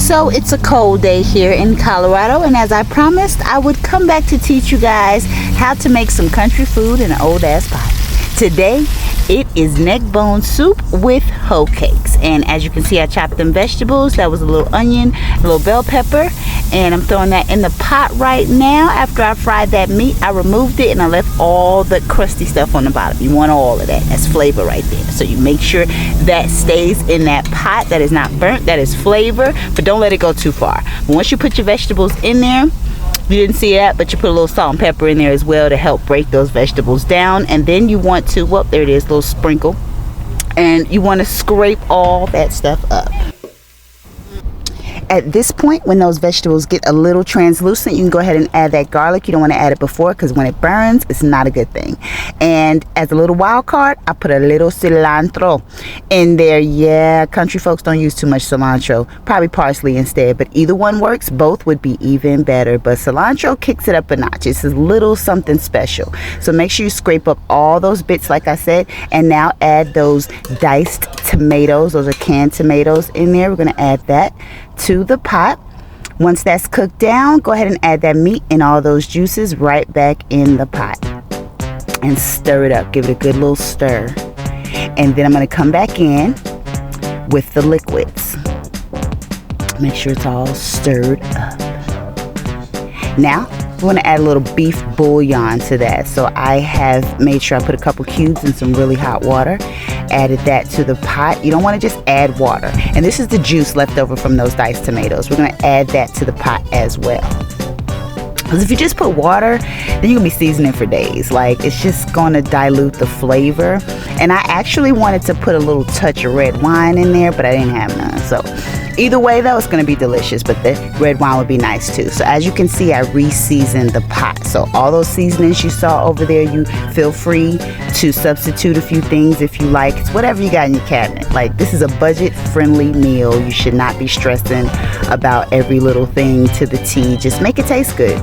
So it's a cold day here in Colorado, and as I promised, I would come back to teach you guys how to make some country food in an old ass pot. Today, it is neck bone soup with hoe cakes. And as you can see, I chopped them vegetables. That was a little onion, a little bell pepper, and I'm throwing that in the pot right now. After I fried that meat, I removed it and I left all the crusty stuff on the bottom. You want all of that. That's flavor right there. So you make sure that stays in that pot. That is not burnt. That is flavor, but don't let it go too far. But once you put your vegetables in there, you didn't see that, but you put a little salt and pepper in there as well to help break those vegetables down. And then you want to, well, there it is, a little sprinkle. And you want to scrape all that stuff up. At this point, when those vegetables get a little translucent, you can go ahead and add that garlic. You don't want to add it before because when it burns, it's not a good thing. And as a little wild card, I put a little cilantro in there. Yeah, country folks don't use too much cilantro. Probably parsley instead, but either one works. Both would be even better, but cilantro kicks it up a notch. It's a little something special. So make sure you scrape up all those bits like I said, and now add those diced tomatoes. Those are canned tomatoes in there. We're going to add that to the pot. Once that's cooked down, go ahead and add that meat and all those juices right back in the pot and stir it up. Give it a good little stir, and then I'm going to come back in with the liquids. Make sure it's all stirred up. Now we want to add a little beef bouillon to that. So I have made sure I put a couple cubes in some really hot water, added that to the pot. You don't want to just add water. And this is the juice left over from those diced tomatoes. We're going to add that to the pot as well. Because if you just put water, then you're going to be seasoning for days. Like, it's just going to dilute the flavor. And I actually wanted to put a little touch of red wine in there, but I didn't have none. So either way, though, it's going to be delicious, but the red wine would be nice too. So as you can see, I re-seasoned the pot. So all those seasonings you saw over there, you feel free to substitute a few things if you like. It's whatever you got in your cabinet. Like, this is a budget-friendly meal. You should not be stressing about every little thing to the T. Just make it taste good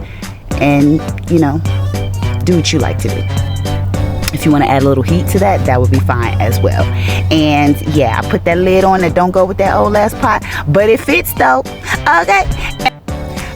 and, you know, do what you like to do. If you want to add a little heat to that, that would be fine as well. And yeah, I put that lid on that don't go with that old ass pot, but it fits though. Okay.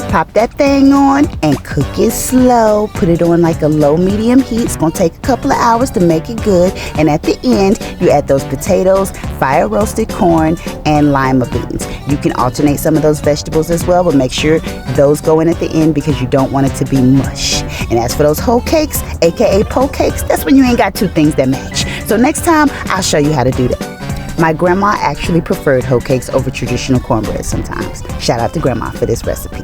Pop that thing on and cook it slow. Put it on like a low medium heat. It's gonna take a couple of hours to make it good. And at the end, you add those potatoes, fire roasted corn, and lima beans. You can alternate some of those vegetables as well, but make sure those go in at the end because you don't want it to be mush. And as for those hoe cakes, aka po cakes, that's when you ain't got two things that match. So next time, I'll show you how to do that. My grandma actually preferred hoe cakes over traditional cornbread sometimes. Shout out to grandma for this recipe.